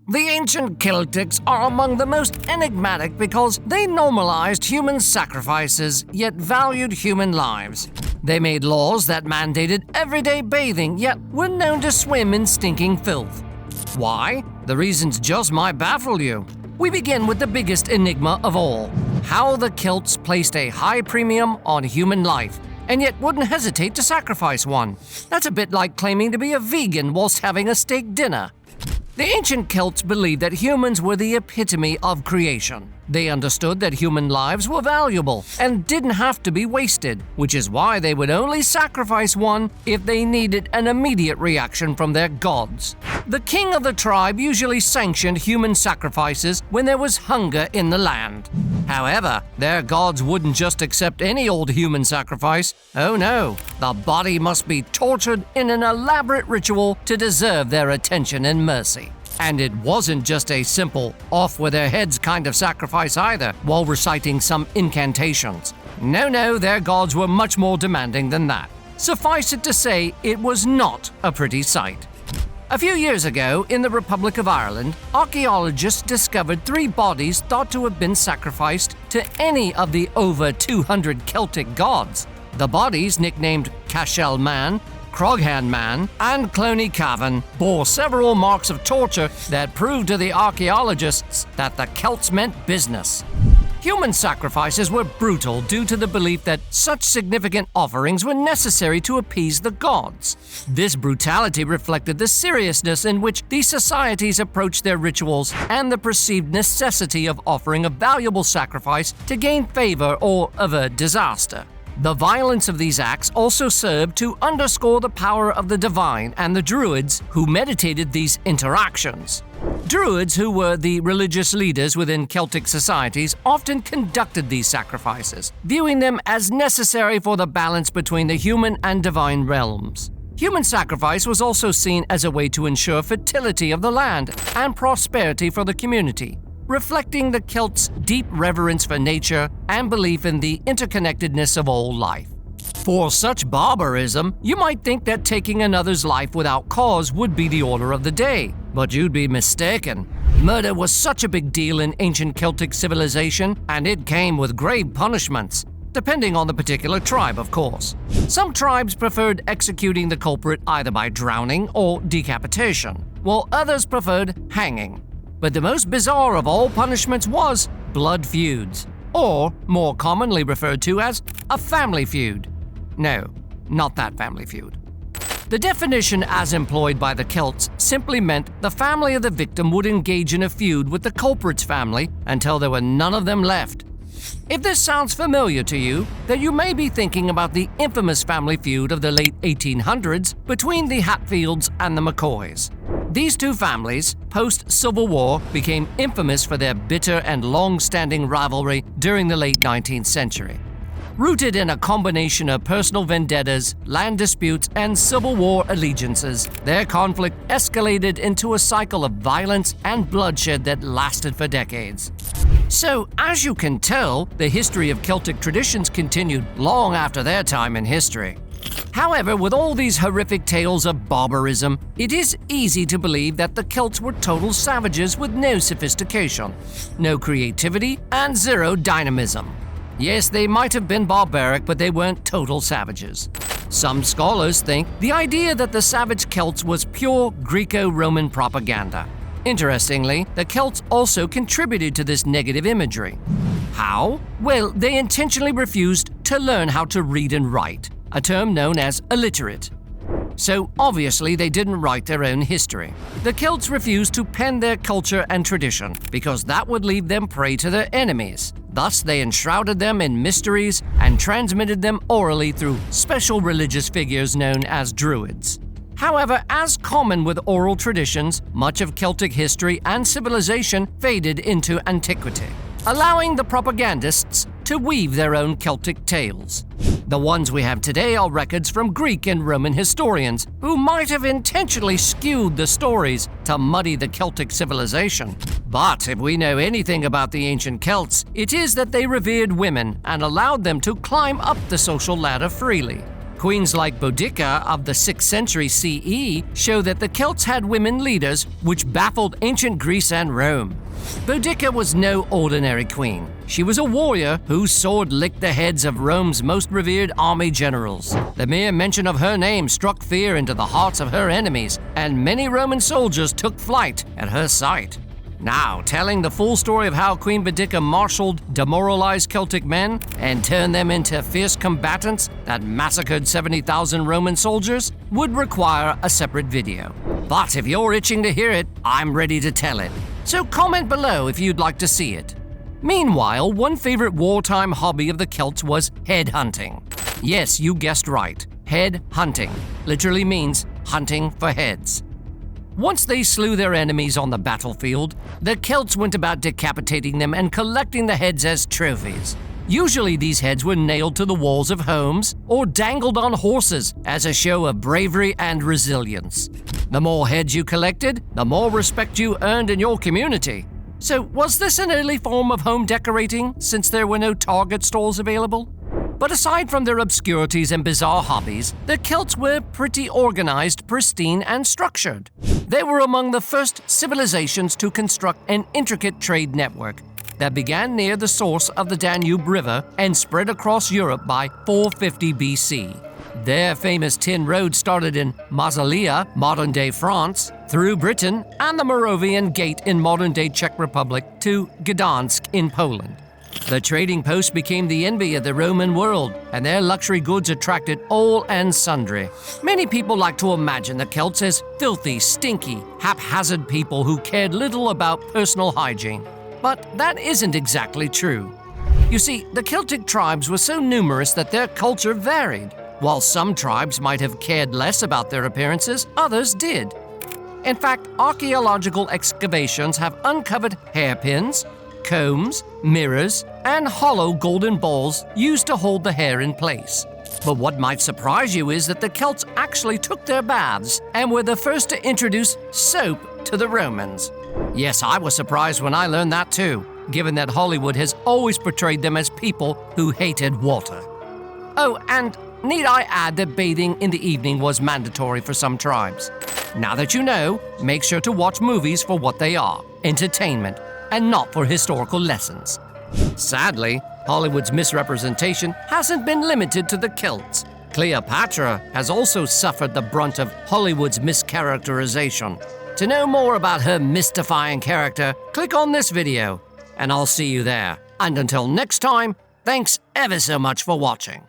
The ancient Celtics are among the most enigmatic because they normalized human sacrifices yet valued human lives. They made laws that mandated everyday bathing yet were known to swim in stinking filth. Why? The reasons just might baffle you. We begin with the biggest enigma of all: how the Celts placed a high premium on human life and yet wouldn't hesitate to sacrifice one. That's a bit like claiming to be a vegan whilst having a steak dinner. The ancient Celts believed that humans were the epitome of creation. They understood that human lives were valuable and didn't have to be wasted, which is why they would only sacrifice one if they needed an immediate reaction from their gods. The king of the tribe usually sanctioned human sacrifices when there was hunger in the land. However, their gods wouldn't just accept any old human sacrifice. Oh no, the body must be tortured in an elaborate ritual to deserve their attention and mercy. And it wasn't just a simple, off-with-their-heads kind of sacrifice either, while reciting some incantations. No, their gods were much more demanding than that. Suffice it to say, it was not a pretty sight. A few years ago, in the Republic of Ireland, archaeologists discovered 3 bodies thought to have been sacrificed to any of the over 200 Celtic gods. The bodies, nicknamed Cashel Man, Croghan Man, and Cloney Cavan, bore several marks of torture that proved to the archaeologists that the Celts meant business. Human sacrifices were brutal due to the belief that such significant offerings were necessary to appease the gods. This brutality reflected the seriousness in which these societies approached their rituals and the perceived necessity of offering a valuable sacrifice to gain favor or avert disaster. The violence of these acts also served to underscore the power of the divine and the Druids who meditated these interactions. Druids, who were the religious leaders within Celtic societies, often conducted these sacrifices, viewing them as necessary for the balance between the human and divine realms. Human sacrifice was also seen as a way to ensure fertility of the land and prosperity for the community, reflecting the Celts' deep reverence for nature and belief in the interconnectedness of all life. For such barbarism, you might think that taking another's life without cause would be the order of the day, but you'd be mistaken. Murder was such a big deal in ancient Celtic civilization, and it came with grave punishments, depending on the particular tribe, of course. Some tribes preferred executing the culprit either by drowning or decapitation, while others preferred hanging. But the most bizarre of all punishments was blood feuds, or more commonly referred to as a family feud. No, not that family feud. The definition as employed by the Celts simply meant the family of the victim would engage in a feud with the culprit's family until there were none of them left. If this sounds familiar to you, then you may be thinking about the infamous family feud of the late 1800s between the Hatfields and the McCoys. These two families, post-Civil War, became infamous for their bitter and long-standing rivalry during the late 19th century. Rooted in a combination of personal vendettas, land disputes, and Civil War allegiances, their conflict escalated into a cycle of violence and bloodshed that lasted for decades. So, as you can tell, the history of Celtic traditions continued long after their time in history. However, with all these horrific tales of barbarism, it is easy to believe that the Celts were total savages with no sophistication, no creativity, and zero dynamism. Yes, they might have been barbaric, but they weren't total savages. Some scholars think the idea that the savage Celts was pure Greco-Roman propaganda. Interestingly, the Celts also contributed to this negative imagery. How? Well, they intentionally refused to learn how to read and write, a term known as illiterate. So obviously they didn't write their own history. The Celts refused to pen their culture and tradition because that would leave them prey to their enemies. Thus, they enshrouded them in mysteries and transmitted them orally through special religious figures known as Druids. However, as common with oral traditions, much of Celtic history and civilization faded into antiquity, allowing the propagandists to weave their own Celtic tales. The ones we have today are records from Greek and Roman historians who might have intentionally skewed the stories to muddy the Celtic civilization. But if we know anything about the ancient Celts, it is that they revered women and allowed them to climb up the social ladder freely. Queens like Boudica of the 6th century CE show that the Celts had women leaders, which baffled ancient Greece and Rome. Boudica was no ordinary queen. She was a warrior whose sword licked the heads of Rome's most revered army generals. The mere mention of her name struck fear into the hearts of her enemies, and many Roman soldiers took flight at her sight. Now, telling the full story of how Queen Boudica marshaled demoralized Celtic men and turned them into fierce combatants that massacred 70,000 Roman soldiers would require a separate video. But if you're itching to hear it, I'm ready to tell it. So comment below if you'd like to see it. Meanwhile, one favorite wartime hobby of the Celts was head hunting. Yes, you guessed right. Head hunting literally means hunting for heads. Once they slew their enemies on the battlefield, the Celts went about decapitating them and collecting the heads as trophies. Usually these heads were nailed to the walls of homes or dangled on horses as a show of bravery and resilience. The more heads you collected, the more respect you earned in your community. So was this an early form of home decorating since there were no Target stores available? But aside from their obscurities and bizarre hobbies, the Celts were pretty organized, pristine, and structured. They were among the first civilizations to construct an intricate trade network that began near the source of the Danube River and spread across Europe by 450 BC. Their famous tin road started in Massilia, modern-day France, through Britain, and the Moravian Gate in modern-day Czech Republic to Gdansk in Poland. The trading post became the envy of the Roman world, and their luxury goods attracted all and sundry. Many people like to imagine the Celts as filthy, stinky, haphazard people who cared little about personal hygiene. But that isn't exactly true. You see, the Celtic tribes were so numerous that their culture varied. While some tribes might have cared less about their appearances, others did. In fact, archaeological excavations have uncovered hairpins, combs, mirrors, and hollow golden balls used to hold the hair in place. But what might surprise you is that the Celts actually took their baths and were the first to introduce soap to the Romans. Yes, I was surprised when I learned that too, given that Hollywood has always portrayed them as people who hated water. Oh, and need I add that bathing in the evening was mandatory for some tribes? Now that you know, make sure to watch movies for what they are, entertainment, and not for historical lessons. Sadly, Hollywood's misrepresentation hasn't been limited to the Celts. Cleopatra has also suffered the brunt of Hollywood's mischaracterization. To know more about her mystifying character, click on this video, and I'll see you there. And until next time, thanks ever so much for watching.